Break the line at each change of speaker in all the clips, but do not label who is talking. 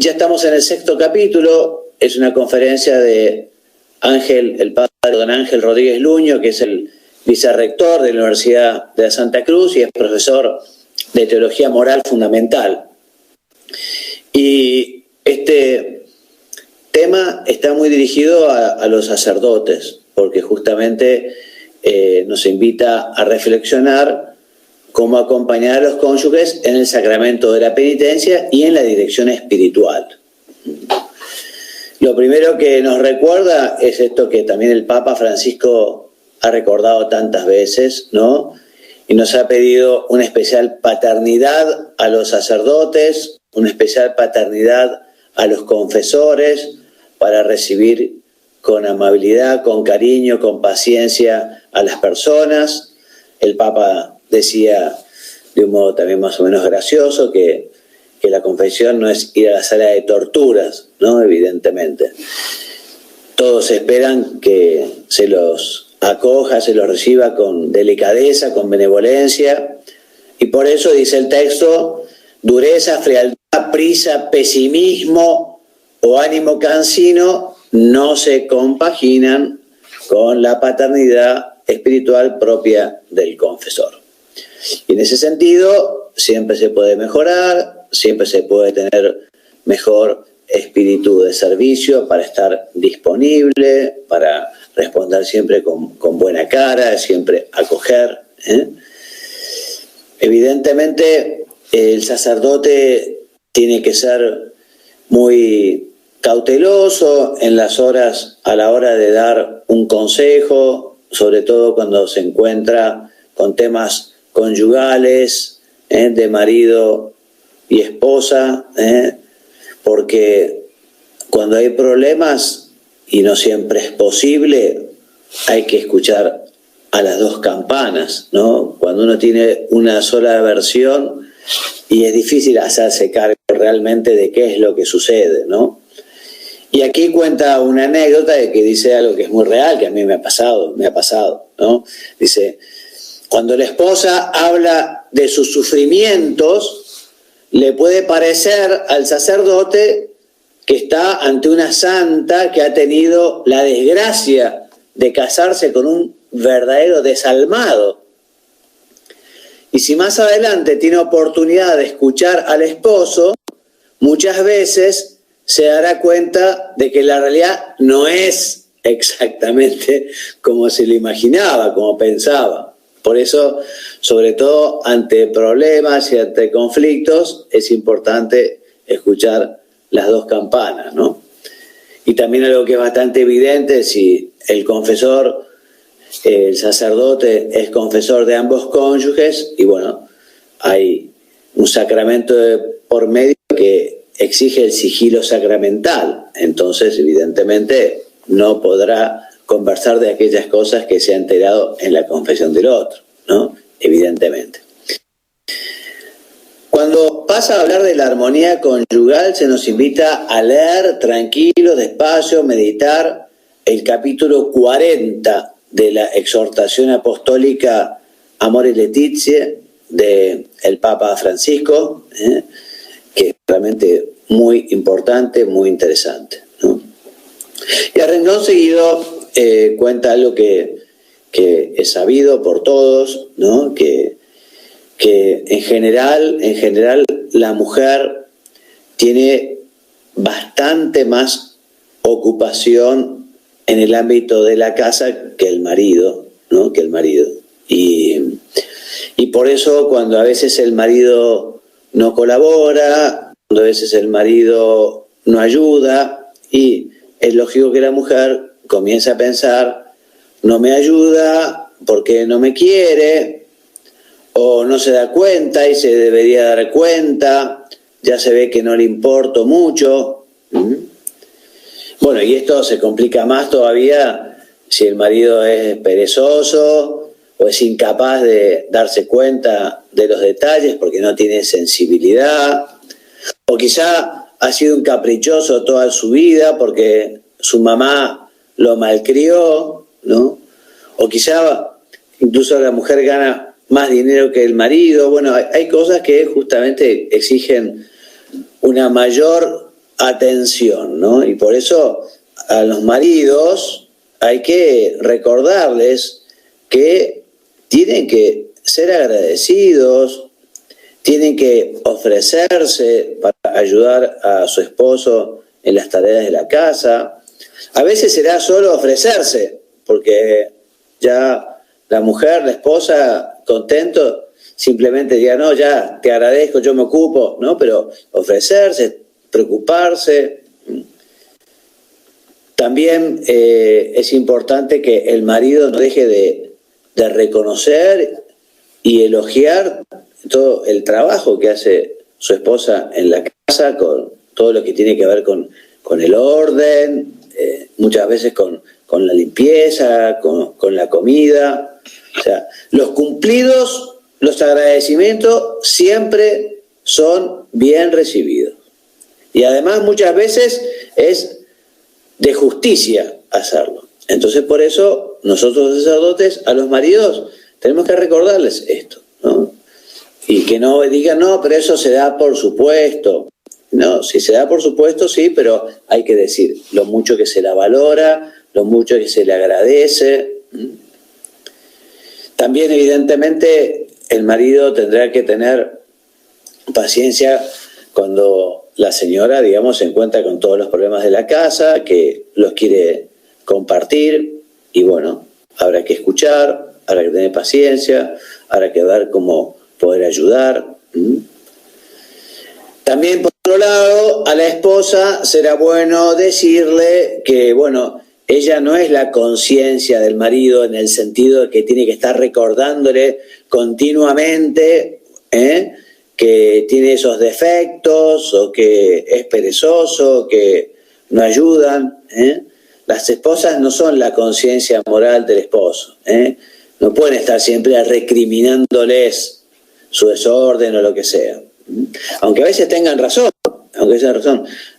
Ya estamos en el 6º capítulo, es una conferencia de el padre don Ángel Rodríguez Luño, que es el vicerrector de la Universidad de Santa Cruz y es profesor de Teología Moral Fundamental. Y este tema está muy dirigido a los sacerdotes, porque justamente nos invita a reflexionar cómo acompañar a los cónyuges en el sacramento de la penitencia y en la dirección espiritual. Lo primero que nos recuerda es esto que también el Papa Francisco ha recordado tantas veces, ¿no? Y nos ha pedido una especial paternidad a los sacerdotes, una especial paternidad a los confesores para recibir con amabilidad, con cariño, con paciencia a las personas. El Papa decía de un modo también más o menos gracioso que la confesión no es ir a la sala de torturas, ¿no? Evidentemente. Todos esperan que se los acoja, se los reciba con delicadeza, con benevolencia, y por eso dice el texto: dureza, frialdad, prisa, pesimismo o ánimo cansino no se compaginan con la paternidad espiritual propia del confesor. Y en ese sentido, siempre se puede mejorar, siempre se puede tener mejor espíritu de servicio para estar disponible, para responder siempre con buena cara, siempre acoger. Evidentemente, el sacerdote tiene que ser muy cauteloso a la hora de dar un consejo, sobre todo cuando se encuentra con temas conyugales, de marido y esposa, porque cuando hay problemas, y no siempre es posible, hay que escuchar a las dos campanas, ¿no? Cuando uno tiene una sola versión y es difícil hacerse cargo realmente de qué es lo que sucede, ¿no? Y aquí cuenta una anécdota de que dice algo que es muy real, que a mí me ha pasado, ¿no? Dice: cuando la esposa habla de sus sufrimientos, le puede parecer al sacerdote que está ante una santa que ha tenido la desgracia de casarse con un verdadero desalmado. Y si más adelante tiene oportunidad de escuchar al esposo, muchas veces se dará cuenta de que la realidad no es exactamente como se lo imaginaba, como pensaba. Por eso, sobre todo ante problemas y ante conflictos, es importante escuchar las dos campanas, ¿no? Y también algo que es bastante evidente: si el confesor, el sacerdote, es confesor de ambos cónyuges, y bueno, hay un sacramento por medio que exige el sigilo sacramental, entonces evidentemente no podrá conversar de aquellas cosas que se ha enterado en la confesión del otro, ¿no? Evidentemente. Cuando pasa a hablar de la armonía conyugal, se nos invita a leer tranquilo, despacio, meditar el capítulo 40 de la exhortación apostólica Amoris Laetitia del Papa Francisco, que es realmente muy importante, muy interesante, ¿no? Y a renglón seguido cuenta algo que es sabido por todos, ¿no? Que en general la mujer tiene bastante más ocupación en el ámbito de la casa que el marido, ¿no? Y por eso, cuando a veces el marido no colabora, cuando a veces el marido no ayuda, y es lógico que la mujer comienza a pensar: no me ayuda porque no me quiere, o no se da cuenta y se debería dar cuenta, ya se ve que no le importo mucho. Bueno, y esto se complica más todavía si el marido es perezoso o es incapaz de darse cuenta de los detalles porque no tiene sensibilidad, o quizá ha sido un caprichoso toda su vida porque su mamá lo malcrió, ¿no? O quizá incluso la mujer gana más dinero que el marido. Bueno, hay cosas que justamente exigen una mayor atención, ¿no? Y por eso a los maridos hay que recordarles que tienen que ser agradecidos, tienen que ofrecerse para ayudar a su esposo en las tareas de la casa. A veces será solo ofrecerse, porque ya la mujer, la esposa, contento, simplemente diga, no, ya te agradezco, yo me ocupo, ¿no? Pero ofrecerse, preocuparse. También es importante que el marido no deje de reconocer y elogiar todo el trabajo que hace su esposa en la casa, con todo lo que tiene que ver con el orden, muchas veces con la limpieza, con la comida. O sea, los cumplidos, los agradecimientos siempre son bien recibidos. Y además muchas veces es de justicia hacerlo. Entonces por eso nosotros los sacerdotes a los maridos tenemos que recordarles esto, ¿no? Y que no digan, no, pero eso se da por supuesto. No, si se da por supuesto, sí, pero hay que decir lo mucho que se la valora, lo mucho que se le agradece. También, evidentemente, el marido tendrá que tener paciencia cuando la señora, digamos, se encuentra con todos los problemas de la casa, que los quiere compartir, y bueno, habrá que escuchar, habrá que tener paciencia, habrá que ver cómo poder ayudar. También, por otro lado, a la esposa será bueno decirle que, bueno, ella no es la conciencia del marido en el sentido de que tiene que estar recordándole continuamente que tiene esos defectos o que es perezoso, que no ayudan. Las esposas no son la conciencia moral del esposo. No pueden estar siempre recriminándoles su desorden o lo que sea. Aunque a veces tengan razón,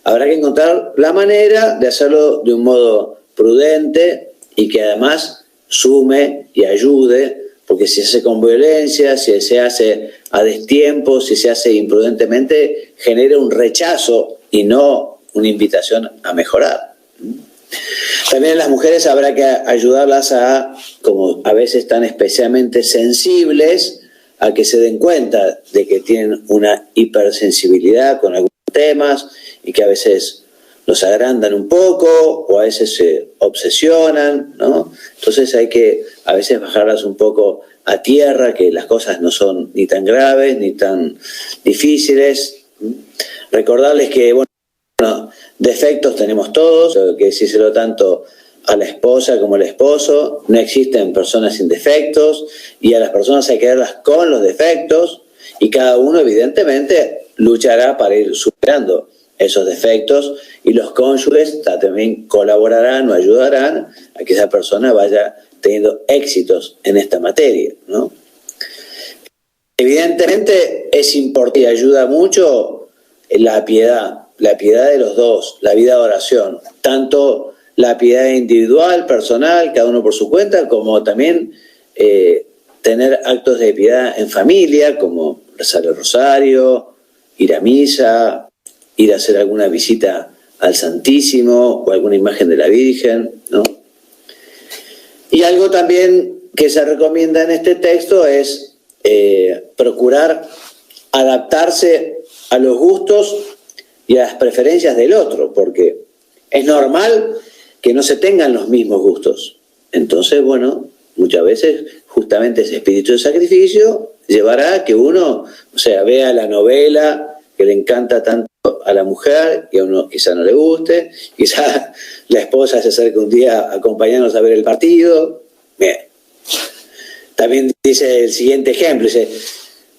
habrá que encontrar la manera de hacerlo de un modo prudente y que además sume y ayude, porque si se hace con violencia, si se hace a destiempo, si se hace imprudentemente, genera un rechazo y no una invitación a mejorar. También a las mujeres habrá que ayudarlas a, como a veces están especialmente sensibles, a que se den cuenta de que tienen una hipersensibilidad con algunos temas y que a veces los agrandan un poco o a veces se obsesionan, ¿no? Entonces hay que a veces bajarlas un poco a tierra, que las cosas no son ni tan graves ni tan difíciles. Recordarles que, bueno, defectos tenemos todos, hay que decírselo tanto a la esposa como al esposo. No existen personas sin defectos y a las personas hay que verlas con los defectos y cada uno evidentemente luchará para ir superando esos defectos y los cónyuges también colaborarán o ayudarán a que esa persona vaya teniendo éxitos en esta materia, ¿no? Evidentemente es importante y ayuda mucho la piedad de los dos, la vida de oración, tanto la piedad individual, personal, cada uno por su cuenta, como también tener actos de piedad en familia, como rezar el rosario, ir a misa, ir a hacer alguna visita al Santísimo o alguna imagen de la Virgen, ¿no? Y algo también que se recomienda en este texto es procurar adaptarse a los gustos y a las preferencias del otro, porque es normal que no se tengan los mismos gustos. Entonces, bueno, muchas veces justamente ese espíritu de sacrificio llevará a que uno, o sea, vea la novela que le encanta tanto a la mujer y a uno quizá no le guste, quizá la esposa se acerca un día a acompañarnos a ver el partido. Bien. También dice el siguiente ejemplo, dice,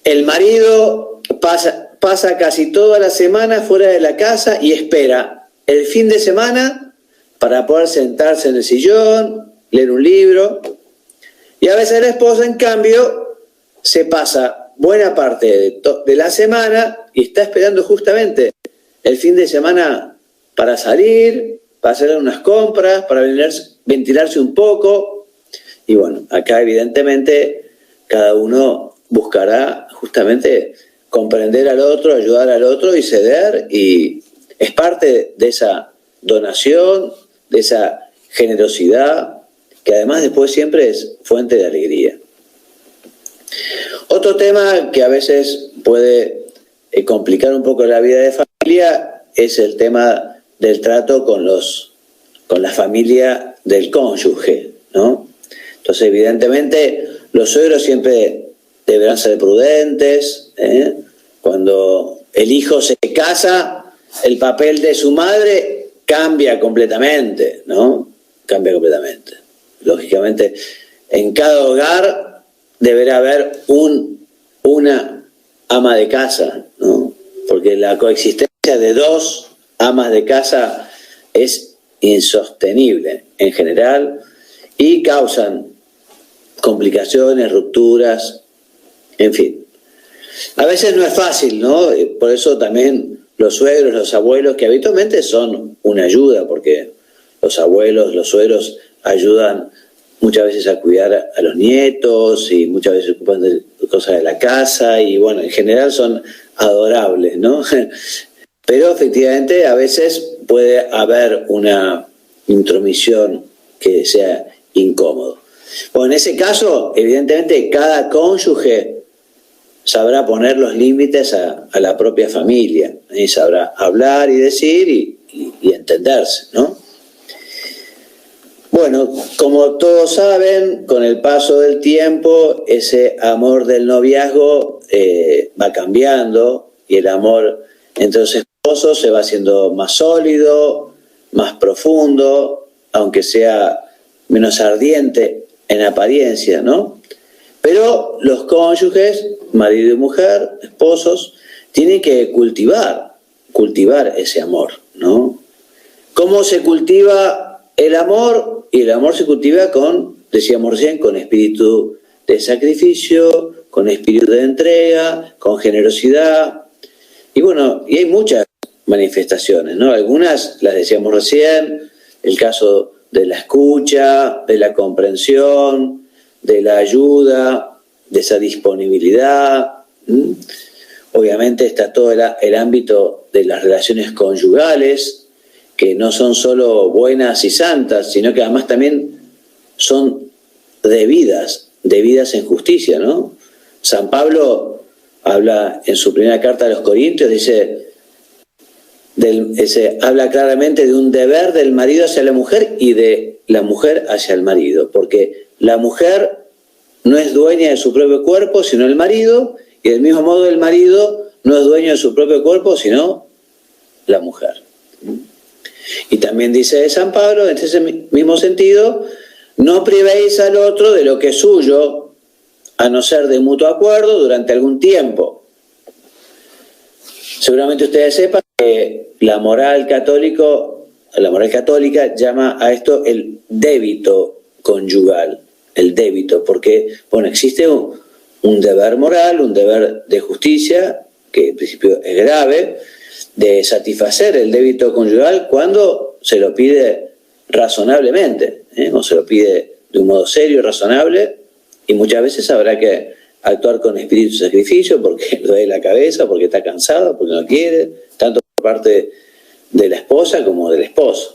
el marido pasa casi toda la semana fuera de la casa y espera el fin de semana para poder sentarse en el sillón, leer un libro. Y a veces la esposa, en cambio, se pasa buena parte de la semana y está esperando justamente el fin de semana para salir, para hacer unas compras, para ventilarse un poco. Y bueno, acá evidentemente cada uno buscará justamente comprender al otro, ayudar al otro y ceder y es parte de esa donación, de esa generosidad, que además después siempre es fuente de alegría. Otro tema que a veces puede complicar un poco la vida de familia es el tema del trato con la familia del cónyuge, ¿no? Entonces, evidentemente, los suegros siempre deberán ser prudentes. Cuando el hijo se casa, el papel de su madre cambia completamente, ¿no? Cambia completamente. Lógicamente, en cada hogar deberá haber una ama de casa, ¿no? Porque la coexistencia de dos amas de casa es insostenible en general y causan complicaciones, rupturas, en fin. A veces no es fácil, ¿no? Por eso también los suegros, los abuelos, que habitualmente son una ayuda, porque los abuelos, los suegros ayudan muchas veces a cuidar a los nietos y muchas veces se ocupan de cosas de la casa y bueno, en general son adorables, ¿no? Pero efectivamente a veces puede haber una intromisión que sea incómodo. Bueno, en ese caso, evidentemente cada cónyuge sabrá poner los límites a la propia familia y sabrá hablar y decir y entenderse, ¿no? Bueno, como todos saben, con el paso del tiempo, ese amor del noviazgo va cambiando y el amor entre los esposos se va haciendo más sólido, más profundo, aunque sea menos ardiente en apariencia, ¿no? Pero los cónyuges, marido y mujer, esposos, tienen que cultivar ese amor, ¿no? ¿Cómo se cultiva el amor? Y el amor se cultiva decíamos recién, con espíritu de sacrificio, con espíritu de entrega, con generosidad. Y bueno, y hay muchas manifestaciones, ¿no? Algunas las decíamos recién, el caso de la escucha, de la comprensión, de la ayuda, de esa disponibilidad. Obviamente está todo el ámbito de las relaciones conyugales, que no son solo buenas y santas, sino que además también son debidas en justicia, ¿no? San Pablo habla en su primera carta a los Corintios, habla claramente de un deber del marido hacia la mujer y de la mujer hacia el marido, porque la mujer no es dueña de su propio cuerpo, sino el marido, y del mismo modo el marido no es dueño de su propio cuerpo, sino la mujer. Y también dice San Pablo, en ese mismo sentido, no privéis al otro de lo que es suyo, a no ser de mutuo acuerdo durante algún tiempo. Seguramente ustedes sepan que la moral católica llama a esto el débito conyugal, el débito, porque bueno, existe un deber moral, un deber de justicia, que en principio es grave, de satisfacer el débito conyugal cuando se lo pide razonablemente, o se lo pide de un modo serio, razonable, y muchas veces habrá que actuar con espíritu de sacrificio porque le duele la cabeza, porque está cansado, porque no quiere, tanto por parte de la esposa como del esposo.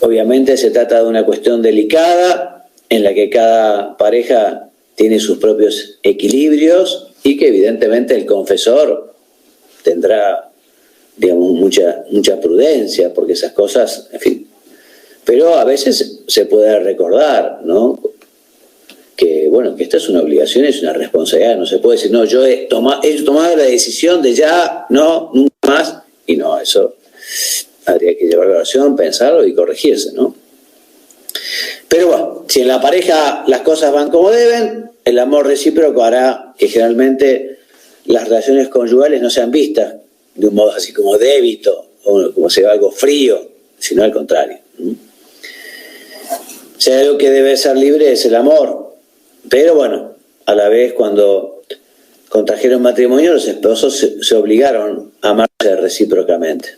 Obviamente se trata de una cuestión delicada en la que cada pareja tiene sus propios equilibrios y que evidentemente el confesor tendrá, digamos, mucha prudencia, porque esas cosas, en fin. Pero a veces se puede recordar, ¿no? Que, bueno, que esta es una obligación, es una responsabilidad. No se puede decir, no, yo he tomado la decisión de ya, no, nunca más. Y no, eso habría que llevar a la oración, pensarlo y corregirse, ¿no? Pero bueno, si en la pareja las cosas van como deben, el amor recíproco hará que generalmente las relaciones conyugales no sean vistas de un modo así como débito, o como si algo frío, sino al contrario. Si hay algo que debe ser libre es el amor, pero bueno, a la vez cuando contrajeron matrimonio los esposos se obligaron a amarse recíprocamente.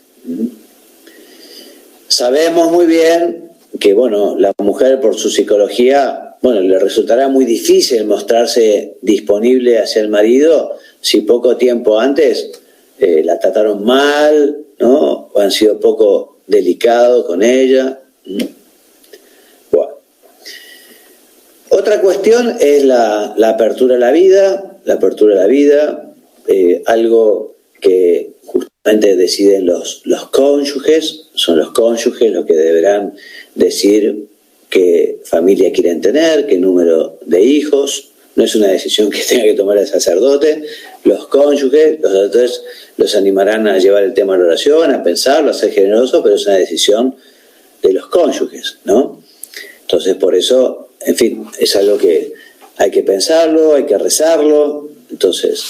Sabemos muy bien que bueno, la mujer por su psicología, bueno, le resultará muy difícil mostrarse disponible hacia el marido si poco tiempo antes la trataron mal, ¿no? O han sido poco delicados con ella. Bueno. Otra cuestión es la apertura a la vida, algo que justamente deciden los cónyuges, son los cónyuges los que deberán decir qué familia quieren tener, qué número de hijos. No es una decisión que tenga que tomar el sacerdote. Los cónyuges, los sacerdotes los animarán a llevar el tema a la oración, a pensarlo, a ser generosos, pero es una decisión de los cónyuges, ¿no? Entonces, por eso, en fin, es algo que hay que pensarlo, hay que rezarlo. Entonces,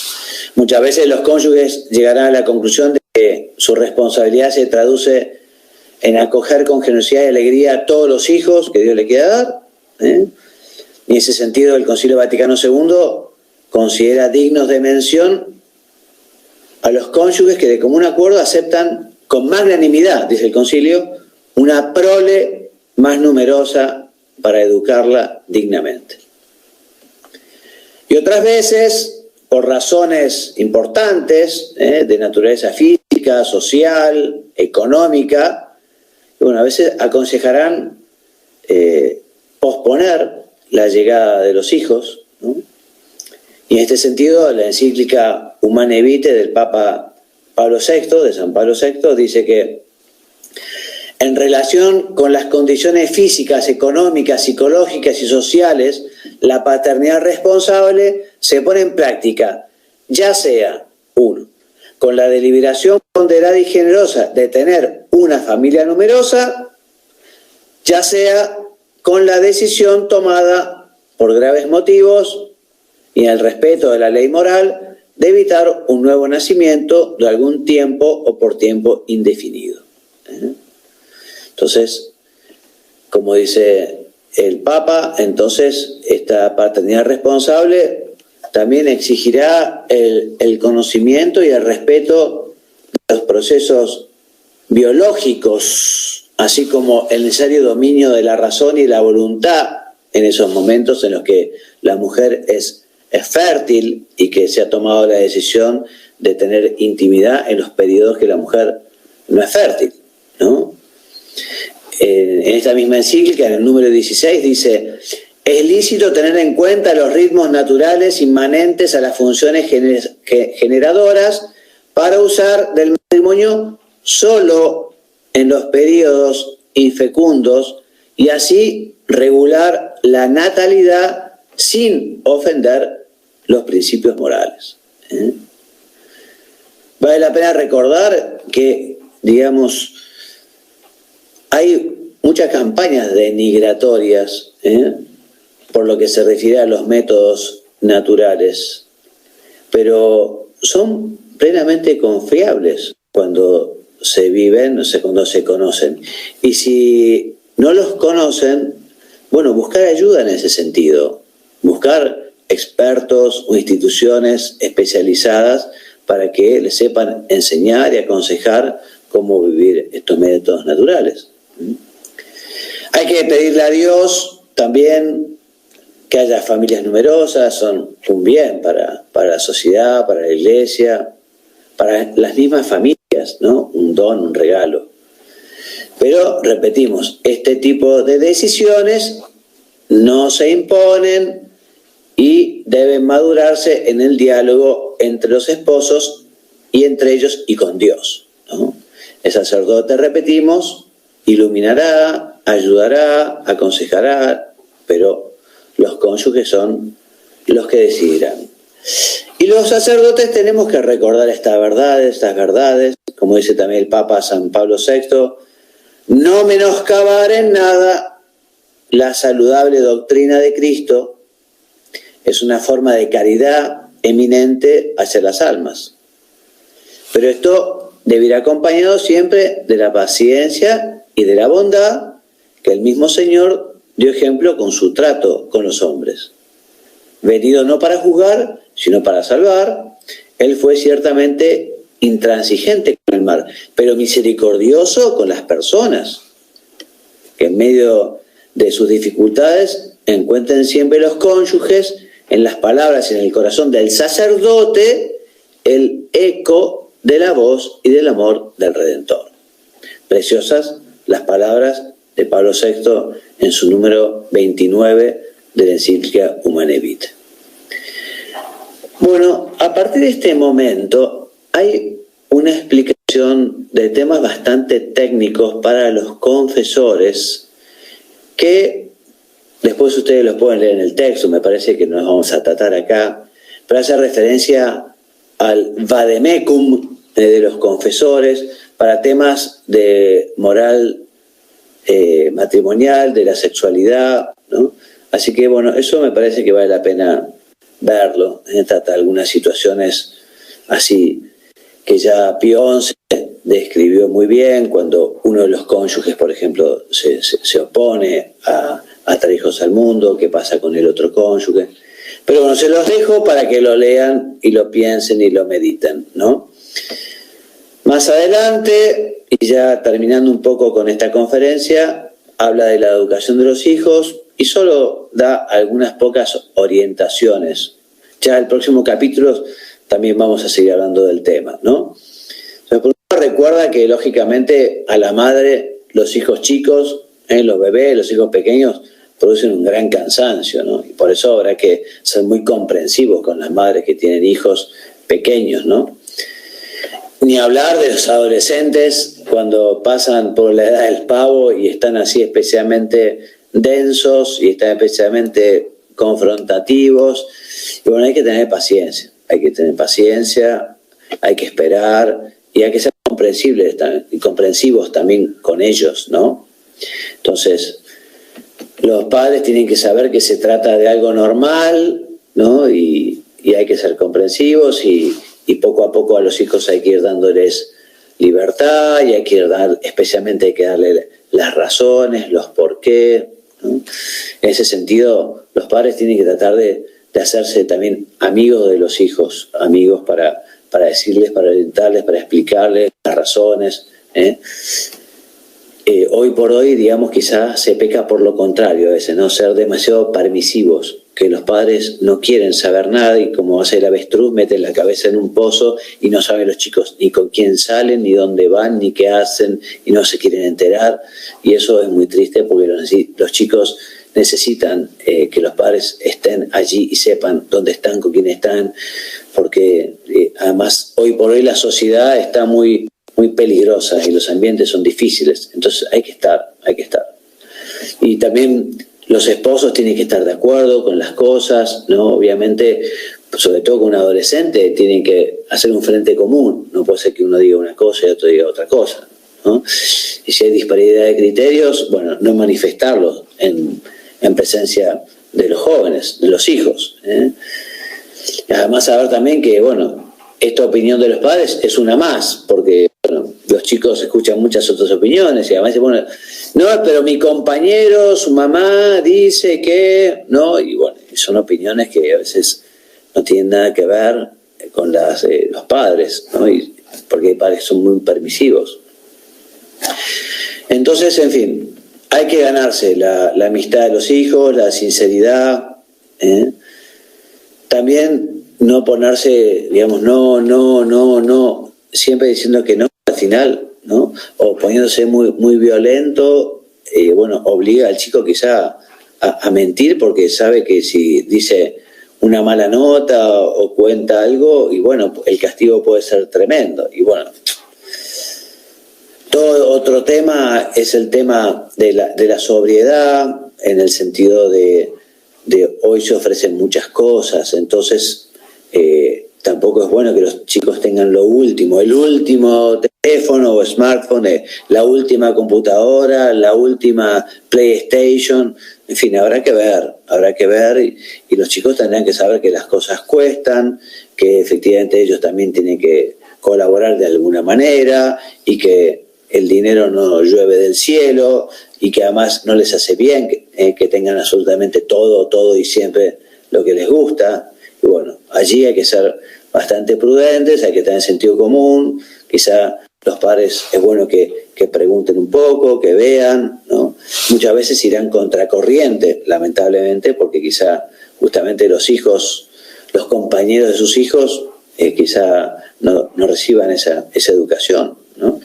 muchas veces los cónyuges llegarán a la conclusión de que su responsabilidad se traduce en acoger con generosidad y alegría a todos los hijos que Dios le quiera dar, ¿eh? Y en ese sentido, el Concilio Vaticano II considera dignos de mención a los cónyuges que de común acuerdo aceptan con magnanimidad, dice el Concilio, una prole más numerosa para educarla dignamente. Y otras veces, por razones importantes, de naturaleza física, social, económica, bueno, a veces aconsejarán posponer la llegada de los hijos, ¿no? Y en este sentido, la encíclica Humanae Vitae del Papa Pablo VI, de San Pablo VI, dice que en relación con las condiciones físicas, económicas, psicológicas y sociales, la paternidad responsable se pone en práctica, ya sea, uno, con la deliberación ponderada y generosa de tener una familia numerosa, ya sea con la decisión tomada por graves motivos y en el respeto de la ley moral de evitar un nuevo nacimiento de algún tiempo o por tiempo indefinido. Entonces, como dice el Papa, entonces esta paternidad responsable también exigirá el conocimiento y el respeto de los procesos biológicos, así como el necesario dominio de la razón y la voluntad en esos momentos en los que la mujer es fértil y que se ha tomado la decisión de tener intimidad en los periodos que la mujer no es fértil, ¿no? En esta misma encíclica, en el número 16, dice: es lícito tener en cuenta los ritmos naturales inmanentes a las funciones generadoras para usar del matrimonio solo en los periodos infecundos y así regular la natalidad sin ofender los principios morales. Vale la pena recordar que, digamos, hay muchas campañas denigratorias, por lo que se refiere a los métodos naturales, pero son plenamente confiables cuando se viven, o sea, cuando se conocen. Y si no los conocen, bueno, buscar ayuda en ese sentido, buscar expertos o instituciones especializadas para que les sepan enseñar y aconsejar cómo vivir estos métodos naturales. Hay que pedirle a Dios también que haya familias numerosas, son un bien para la sociedad, para la iglesia, para las mismas familias, ¿no? Un don, un regalo. Pero, repetimos, este tipo de decisiones no se imponen y deben madurarse en el diálogo entre los esposos y entre ellos y con Dios, ¿no? El sacerdote, repetimos, iluminará, ayudará, aconsejará, pero los cónyuges son los que decidirán. Y los sacerdotes tenemos que recordar estas verdades, como dice también el Papa San Pablo VI, no menoscabar en nada la saludable doctrina de Cristo, es una forma de caridad eminente hacia las almas. Pero esto debe ir acompañado siempre de la paciencia y de la bondad que el mismo Señor dio ejemplo con su trato con los hombres. Venido no para juzgar, sino para salvar, Él fue ciertamente intransigente con el mal, pero misericordioso con las personas, que en medio de sus dificultades encuentren siempre los cónyuges en las palabras y en el corazón del sacerdote el eco de la voz y del amor del Redentor. Preciosas las palabras de Pablo VI en su número 29 de la encíclica Humanae Vitae. Bueno, a partir de este momento hay una explicación de temas bastante técnicos para los confesores que después ustedes los pueden leer en el texto, me parece que no los vamos a tratar acá, pero hace referencia al vademecum de los confesores para temas de moral matrimonial, de la sexualidad, ¿no? Así que bueno, eso me parece que vale la pena verlo. Trata algunas situaciones así que ya Pío XI describió muy bien, cuando uno de los cónyuges, por ejemplo, se opone a traer hijos al mundo, qué pasa con el otro cónyuge. Pero bueno, se los dejo para que lo lean y lo piensen y lo mediten, ¿no? Más adelante, y ya terminando un poco con esta conferencia, habla de la educación de los hijos y solo da algunas pocas orientaciones. Ya el próximo capítulo también vamos a seguir hablando del tema, ¿no? Entonces, recuerda que lógicamente a la madre los hijos chicos, los bebés, los hijos pequeños, producen un gran cansancio, ¿no? Y por eso habrá que ser muy comprensivos con las madres que tienen hijos pequeños, ¿no? Ni hablar de los adolescentes cuando pasan por la edad del pavo y están así especialmente densos y están especialmente confrontativos. Y bueno, hay que tener paciencia, hay que esperar y hay que ser comprensivos también con ellos, ¿no? Entonces, los padres tienen que saber que se trata de algo normal, ¿no? Y hay que ser comprensivos y poco a poco a los hijos hay que ir dándoles libertad y especialmente hay que darle las razones, los por qué, ¿no? En ese sentido, los padres tienen que tratar de hacerse también amigos de los hijos, amigos para decirles, para orientarles, para explicarles las razones, ¿eh? Hoy por hoy, digamos, quizás se peca por lo contrario a veces, ¿no? Ser demasiado permisivos, que los padres no quieren saber nada y como hace el avestruz, meten la cabeza en un pozo y no saben los chicos ni con quién salen, ni dónde van, ni qué hacen y no se quieren enterar. Y eso es muy triste porque los chicos necesitan que los padres estén allí y sepan dónde están, con quién están, porque además hoy por hoy la sociedad está muy peligrosa y los ambientes son difíciles, entonces hay que estar. Y también los esposos tienen que estar de acuerdo con las cosas, ¿no? Obviamente, sobre todo con un adolescente, tienen que hacer un frente común, no puede ser que uno diga una cosa y otro diga otra cosa, ¿no? Y si hay disparidad de criterios, bueno, no manifestarlos en presencia de los jóvenes, de los hijos, ¿eh? Además, saber también que, bueno, esta opinión de los padres es una más, porque bueno, los chicos escuchan muchas otras opiniones y además dicen, bueno, no, pero mi compañero, su mamá dice que, ¿no? Y bueno, son opiniones que a veces no tienen nada que ver con los padres, ¿no? Porque hay padres que son muy permisivos. Entonces, en fin, hay que ganarse la amistad de los hijos, la sinceridad, ¿eh? También no ponerse, digamos, no, siempre diciendo que no, al final, ¿no? O poniéndose muy violento, bueno, obliga al chico quizá a mentir porque sabe que si dice una mala nota o cuenta algo, y bueno, el castigo puede ser tremendo. Y bueno, todo otro tema es el tema de la sobriedad, en el sentido de hoy se ofrecen muchas cosas, entonces tampoco es bueno que los chicos tengan lo último, el último teléfono o smartphone, la última computadora, la última PlayStation, en fin, habrá que ver y los chicos tendrán que saber que las cosas cuestan, que efectivamente ellos también tienen que colaborar de alguna manera y que el dinero no llueve del cielo y que además no les hace bien que tengan absolutamente todo y siempre lo que les gusta. Y bueno, allí hay que ser bastante prudentes, hay que tener sentido común, quizá los padres es bueno que pregunten un poco, que vean, ¿no? Muchas veces irán contracorriente, lamentablemente, porque quizá justamente los hijos, los compañeros de sus hijos quizá no reciban esa educación, ¿no?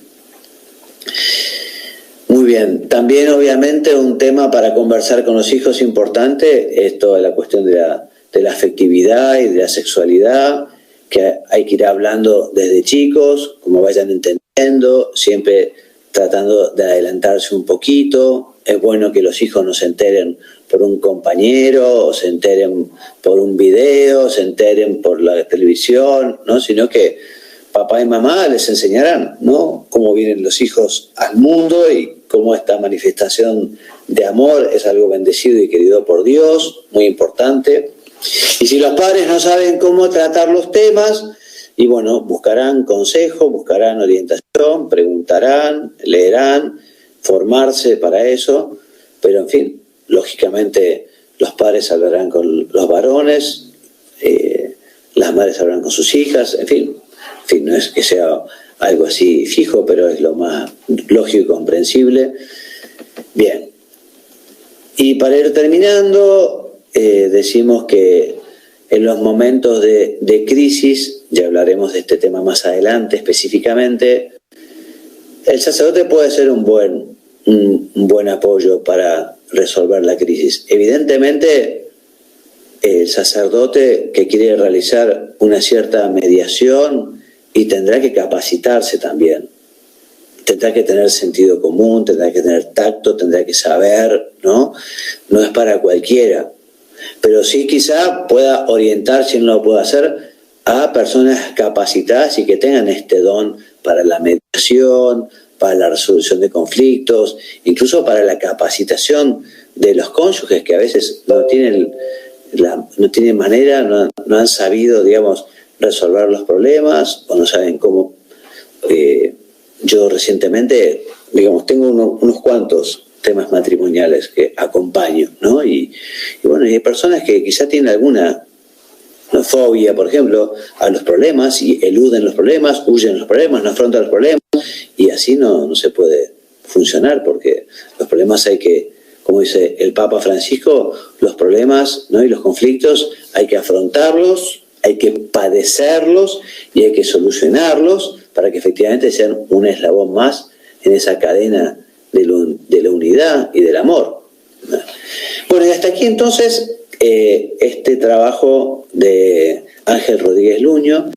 Muy bien, también obviamente un tema para conversar con los hijos importante es toda la cuestión de la afectividad y de la sexualidad, que hay que ir hablando desde chicos, como vayan entendiendo, siempre tratando de adelantarse un poquito. Es bueno que los hijos no se enteren por un compañero, o se enteren por un video, se enteren por la televisión, ¿no? Sino que papá y mamá les enseñarán, ¿no?, cómo vienen los hijos al mundo y cómo esta manifestación de amor es algo bendecido y querido por Dios, muy importante. Y si los padres no saben cómo tratar los temas, y bueno, buscarán consejo, buscarán orientación, preguntarán, leerán, formarse para eso, pero en fin, lógicamente los padres hablarán con los varones, las madres hablarán con sus hijas, en fin, no es que sea algo así fijo, pero es lo más lógico y comprensible. Bien, y para ir terminando, decimos que en los momentos de crisis, ya hablaremos de este tema más adelante específicamente, el sacerdote puede ser un buen apoyo para resolver la crisis. Evidentemente, el sacerdote que quiere realizar una cierta mediación y tendrá que capacitarse también, tendrá que tener sentido común, tendrá que tener tacto, tendrá que saber, ¿no? No es para cualquiera, pero sí quizá pueda orientar, si no lo puede hacer, a personas capacitadas y que tengan este don para la mediación, para la resolución de conflictos, incluso para la capacitación de los cónyuges que a veces no tienen manera, no han sabido, digamos, resolver los problemas o no saben cómo. Yo recientemente, digamos, tengo unos cuantos temas matrimoniales que acompaño, ¿no? Y bueno, hay personas que quizá tienen alguna fobia, por ejemplo, a los problemas y eluden los problemas, huyen los problemas, no afrontan los problemas, y así no se puede funcionar, porque los problemas hay que, como dice el Papa Francisco, los problemas, ¿no?, y los conflictos hay que afrontarlos, hay que padecerlos y hay que solucionarlos para que efectivamente sean un eslabón más en esa cadena de la unidad y del amor. Bueno, y hasta aquí entonces este trabajo de Ángel Rodríguez Luño.